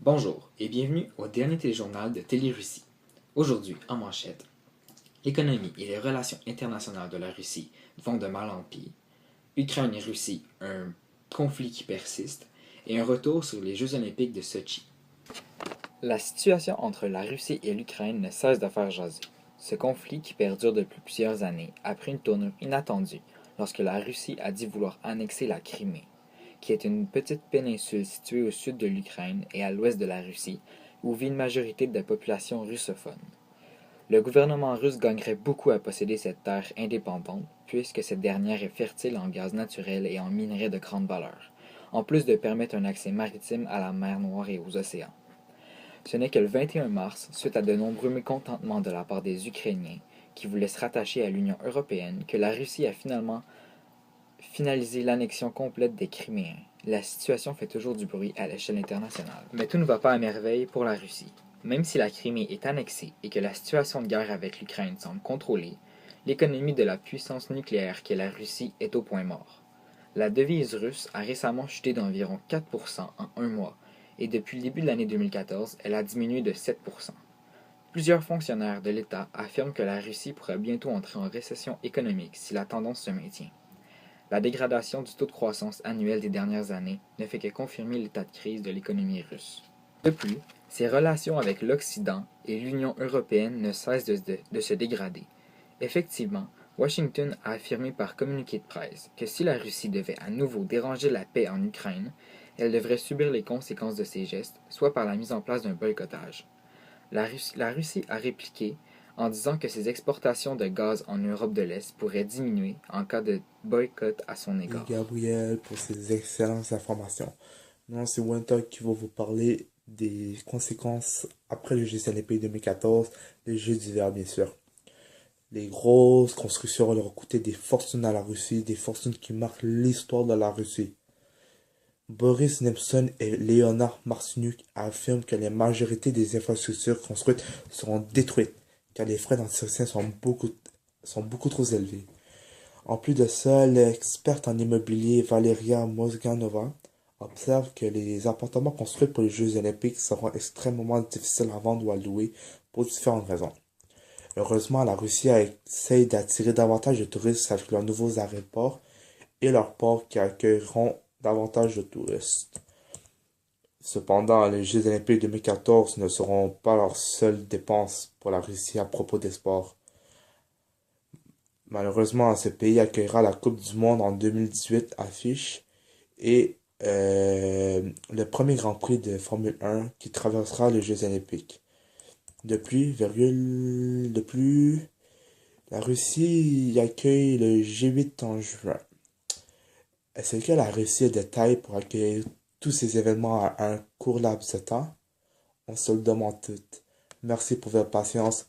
Bonjour et bienvenue au dernier téléjournal de Télé-Russie. Aujourd'hui, en manchette, l'économie et les relations internationales de la Russie vont de mal en pis, Ukraine et Russie, un conflit qui persiste, et un retour sur les Jeux olympiques de Sochi. La situation entre la Russie et l'Ukraine ne cesse de faire jaser. Ce conflit qui perdure depuis plusieurs années a pris une tournure inattendue lorsque la Russie a dit vouloir annexer la Crimée, qui est une petite péninsule située au sud de l'Ukraine et à l'ouest de la Russie, où vit une majorité de la population russophone. Le gouvernement russe gagnerait beaucoup à posséder cette terre indépendante, puisque cette dernière est fertile en gaz naturel et en minerais de grande valeur, en plus de permettre un accès maritime à la mer Noire et aux océans. Ce n'est que le 21 mars, suite à de nombreux mécontentements de la part des Ukrainiens, qui voulaient se rattacher à l'Union européenne, que la Russie a finalement finalisé l'annexion complète des Criméens. La situation fait toujours du bruit à l'échelle internationale. Mais tout ne va pas à merveille pour la Russie. Même si la Crimée est annexée et que la situation de guerre avec l'Ukraine semble contrôlée, l'économie de la puissance nucléaire qu'est la Russie est au point mort. La devise russe a récemment chuté d'environ 4% en un mois, et depuis le début de l'année 2014, elle a diminué de 7%. Plusieurs fonctionnaires de l'État affirment que la Russie pourrait bientôt entrer en récession économique si la tendance se maintient. La dégradation du taux de croissance annuel des dernières années ne fait que confirmer l'état de crise de l'économie russe. De plus, ses relations avec l'Occident et l'Union européenne ne cessent de se dégrader. Effectivement, Washington a affirmé par communiqué de presse que si la Russie devait à nouveau déranger la paix en Ukraine, elle devrait subir les conséquences de ses gestes, soit par la mise en place d'un boycottage. La Russie a répliqué en disant que ses exportations de gaz en Europe de l'Est pourraient diminuer en cas de boycott à son Et égard. Gabriel pour ces excellentes informations. Maintenant, c'est Winter qui va vous parler des conséquences après les Jeux Olympiques 2014, les Jeux d'hiver bien sûr. Les grosses constructions leur ont coûté des fortunes à la Russie, des fortunes qui marquent l'histoire de la Russie. Boris Nemtsov et Leonard Martynuk affirment que la majorité des infrastructures construites seront détruites, car les frais d'entretien sont beaucoup trop élevés. En plus de ça, l'experte en immobilier Valeria Mozganova observe que les appartements construits pour les Jeux olympiques seront extrêmement difficiles à vendre ou à louer pour différentes raisons. Heureusement, la Russie essaye d'attirer davantage de touristes avec leurs nouveaux aéroports et leurs ports qui accueilleront davantage de touristes. Cependant, les Jeux olympiques 2014 ne seront pas leurs seules dépenses pour la Russie à propos des sports. Malheureusement, ce pays accueillera la Coupe du Monde en 2018 affiche et le premier Grand Prix de Formule 1 qui traversera les Jeux olympiques. De plus, la Russie y accueille le G8 en juin. Est-ce que la Russie est de taille pour accueillir tous ces événements à un court laps de temps? On se le demande tout. Merci pour votre patience.